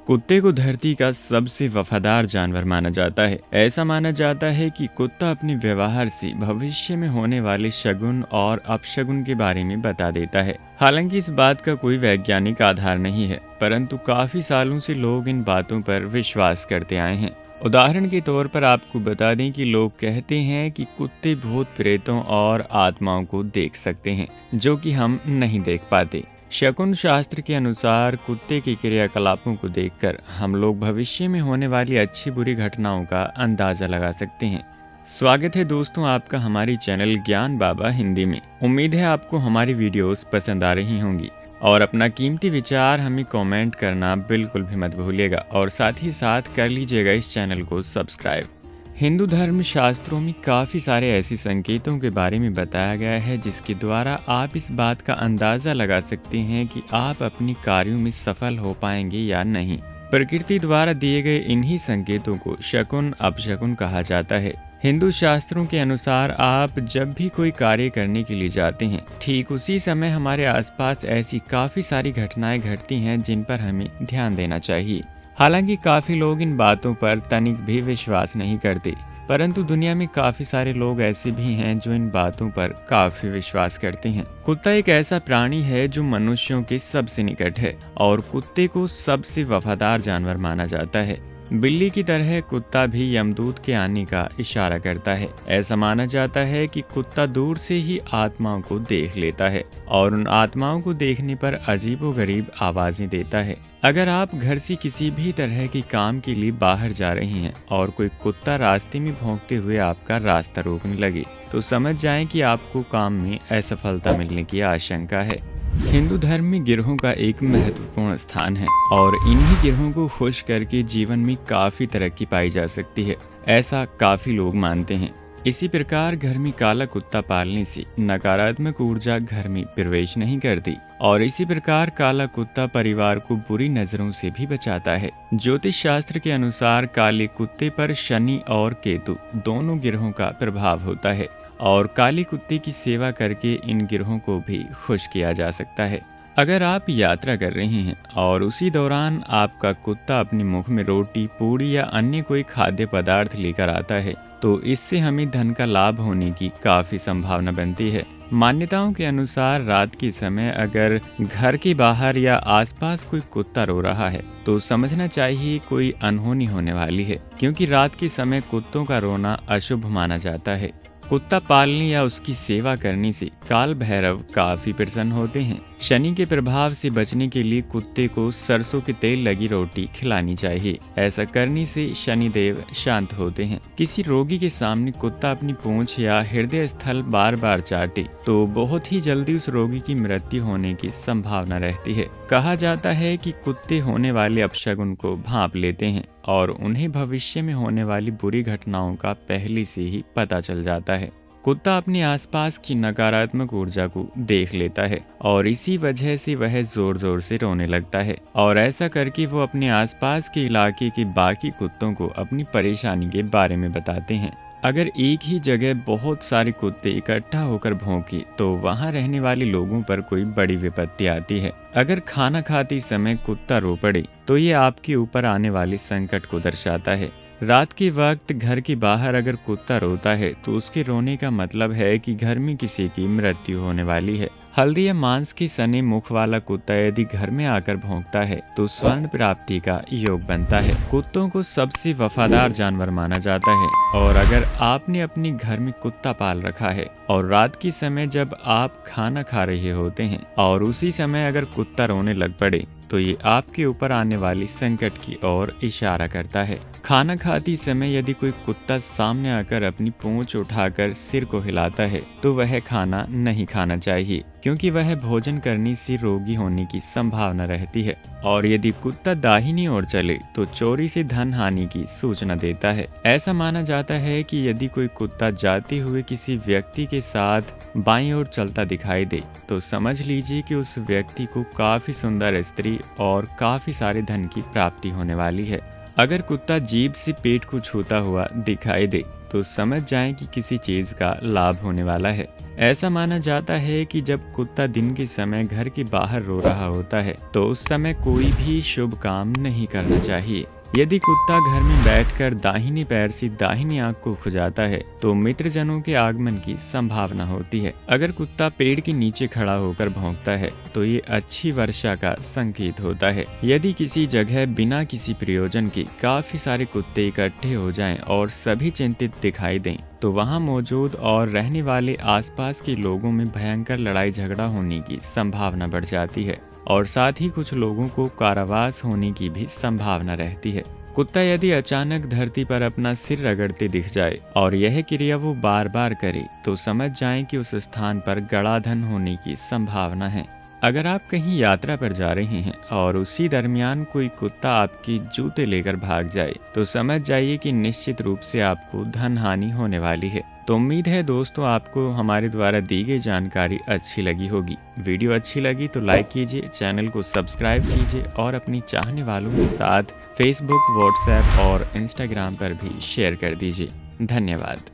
कुत्ते को धरती का सबसे वफादार जानवर माना जाता है। ऐसा माना जाता है कि कुत्ता अपने व्यवहार से भविष्य में होने वाले शगुन और अपशगुन के बारे में बता देता है। हालांकि इस बात का कोई वैज्ञानिक आधार नहीं है, परंतु काफी सालों से लोग इन बातों पर विश्वास करते आए हैं। उदाहरण के तौर पर आपको बता दें कि लोग कहते हैं कि कुत्ते भूत प्रेतों और आत्माओं को देख सकते हैं, जो कि हम नहीं देख पाते। शकुन शास्त्र के अनुसार कुत्ते के क्रियाकलापों को देखकर हम लोग भविष्य में होने वाली अच्छी बुरी घटनाओं का अंदाजा लगा सकते हैं। स्वागत है दोस्तों आपका हमारी चैनल ज्ञान बाबा हिंदी में। उम्मीद है आपको हमारी वीडियोस पसंद आ रही होंगी और अपना कीमती विचार हमें कमेंट करना बिल्कुल भी मत भूलिएगा और साथ ही साथ कर लीजिएगा इस चैनल को सब्सक्राइब। हिंदू धर्म शास्त्रों में काफ़ी सारे ऐसे संकेतों के बारे में बताया गया है जिसके द्वारा आप इस बात का अंदाज़ा लगा सकते हैं कि आप अपनी कार्यों में सफल हो पाएंगे या नहीं। प्रकृति द्वारा दिए गए इन्हीं संकेतों को शकुन अपशकुन कहा जाता है। हिंदू शास्त्रों के अनुसार आप जब भी कोई कार्य करने के लिए जाते हैं, ठीक उसी समय हमारे आसपास ऐसी काफ़ी सारी घटनाएं घटती हैं जिन पर हमें ध्यान देना चाहिए। हालांकि काफ़ी लोग इन बातों पर तनिक भी विश्वास नहीं करते, परंतु दुनिया में काफ़ी सारे लोग ऐसे भी हैं जो इन बातों पर काफ़ी विश्वास करते हैं। कुत्ता एक ऐसा प्राणी है जो मनुष्यों के सबसे निकट है और कुत्ते को सबसे वफादार जानवर माना जाता है। बिल्ली की तरह कुत्ता भी यमदूत के आने का इशारा करता है। ऐसा माना जाता है कि कुत्ता दूर से ही आत्माओं को देख लेता है और उन आत्माओं को देखने पर अजीबोगरीब आवाजें देता है। अगर आप घर से किसी भी तरह के काम के लिए बाहर जा रही हैं और कोई कुत्ता रास्ते में भौंकते हुए आपका रास्ता रोकने लगे, तो समझ जाएं कि आपको काम में असफलता मिलने की आशंका है। हिंदू धर्म में गिरोहों का एक महत्वपूर्ण स्थान है और इन्हीं गिरोहों को खुश करके जीवन में काफी तरक्की पाई जा सकती है, ऐसा काफी लोग मानते हैं। इसी प्रकार घर में काला कुत्ता पालने से नकारात्मक ऊर्जा घर में प्रवेश नहीं करती और इसी प्रकार काला कुत्ता परिवार को बुरी नजरों से भी बचाता है। ज्योतिष शास्त्र के अनुसार काले कुत्ते पर शनि और केतु दोनों गिरोहों का प्रभाव होता है और काले कुत्ते की सेवा करके इन गिरोहों को भी खुश किया जा सकता है। अगर आप यात्रा कर रहे हैं और उसी दौरान आपका कुत्ता अपने मुख में रोटी, पूड़ी या अन्य कोई खाद्य पदार्थ लेकर आता है, तो इससे हमें धन का लाभ होने की काफ़ी संभावना बनती है। मान्यताओं के अनुसार रात के समय अगर घर के बाहर या आसपास कोई कुत्ता रो रहा है तो समझना चाहिए कोई अनहोनी होने वाली है, क्योंकि रात के समय कुत्तों का रोना अशुभ माना जाता है। कुत्ता पालने या उसकी सेवा करने से काल भैरव काफी प्रसन्न होते हैं। शनि के प्रभाव से बचने के लिए कुत्ते को सरसों के तेल लगी रोटी खिलानी चाहिए। ऐसा करने से शनिदेव शांत होते हैं। किसी रोगी के सामने कुत्ता अपनी पूंछ या हृदय स्थल बार बार चाटे तो बहुत ही जल्दी उस रोगी की मृत्यु होने की संभावना रहती है। कहा जाता है कि कुत्ते होने वाले अपशगुन को भांप लेते हैं और उन्हें भविष्य में होने वाली बुरी घटनाओं का पहले से ही पता चल जाता है। कुत्ता अपने आसपास की नकारात्मक ऊर्जा को देख लेता है और इसी वजह से वह जोर जोर से रोने लगता है और ऐसा करके वो अपने आसपास के इलाके के बाकी कुत्तों को अपनी परेशानी के बारे में बताते हैं। अगर एक ही जगह बहुत सारे कुत्ते इकट्ठा होकर भौंके तो वहां रहने वाले लोगों पर कोई बड़ी विपत्ति आती है। अगर खाना खाते समय कुत्ता रो पड़े तो ये आपके ऊपर आने वाले संकट को दर्शाता है। रात के वक्त घर के बाहर अगर कुत्ता रोता है तो उसके रोने का मतलब है कि घर में किसी की मृत्यु होने वाली है। हल्दी या मांस के सने मुख वाला कुत्ता यदि घर में आकर भौंकता है तो स्वर्ण प्राप्ति का योग बनता है। कुत्तों को सबसे वफादार जानवर माना जाता है और अगर आपने अपने घर में कुत्ता पाल रखा है और रात के समय जब आप खाना खा रहे होते हैं और उसी समय अगर कुत्ता रोने लग पड़े तो ये आपके ऊपर आने वाली संकट की ओर इशारा करता है। खाना खाते समय यदि कोई कुत्ता सामने आकर अपनी पूंछ उठाकर सिर को हिलाता है तो वह खाना नहीं खाना चाहिए, क्योंकि वह भोजन करने से रोगी होने की संभावना रहती है और यदि कुत्ता दाहिनी ओर चले तो चोरी से धन हानि की सूचना देता है। ऐसा माना जाता है कि यदि कोई कुत्ता जाते हुए किसी व्यक्ति के साथ बाईं ओर चलता दिखाई दे तो समझ लीजिए कि उस व्यक्ति को काफी सुंदर स्त्री और काफी सारे धन की प्राप्ति होने वाली है। अगर कुत्ता जीभ से पेट को छूता हुआ दिखाई दे तो समझ जाएं कि किसी चीज़ का लाभ होने वाला है। ऐसा माना जाता है कि जब कुत्ता दिन के समय घर के बाहर रो रहा होता है तो उस समय कोई भी शुभ काम नहीं करना चाहिए। यदि कुत्ता घर में बैठकर दाहिने पैर से दाहिनी आंख को खुजाता है तो मित्रजनों के आगमन की संभावना होती है। अगर कुत्ता पेड़ के नीचे खड़ा होकर भौंकता है तो ये अच्छी वर्षा का संकेत होता है। यदि किसी जगह बिना किसी प्रयोजन के काफी सारे कुत्ते इकट्ठे हो जाएं और सभी चिंतित दिखाई दें तो वहां मौजूद और रहने वाले आसपास के लोगों में भयंकर लड़ाई झगड़ा होने की संभावना बढ़ जाती है और साथ ही कुछ लोगों को कारावास होने की भी संभावना रहती है। कुत्ता यदि अचानक धरती पर अपना सिर रगड़ते दिख जाए और यह क्रिया वो बार बार करे तो समझ जाएं कि उस स्थान पर गड़ाधन होने की संभावना है। अगर आप कहीं यात्रा पर जा रहे हैं और उसी दरमियान कोई कुत्ता आपके जूते लेकर भाग जाए तो समझ जाइए कि निश्चित रूप से आपको धन हानि होने वाली है। तो उम्मीद है दोस्तों आपको हमारे द्वारा दी गई जानकारी अच्छी लगी होगी। वीडियो अच्छी लगी तो लाइक कीजिए, चैनल को सब्सक्राइब कीजिए और अपनी चाहने वालों के साथ फेसबुक, व्हाट्सएप और इंस्टाग्राम पर भी शेयर कर दीजिए। धन्यवाद।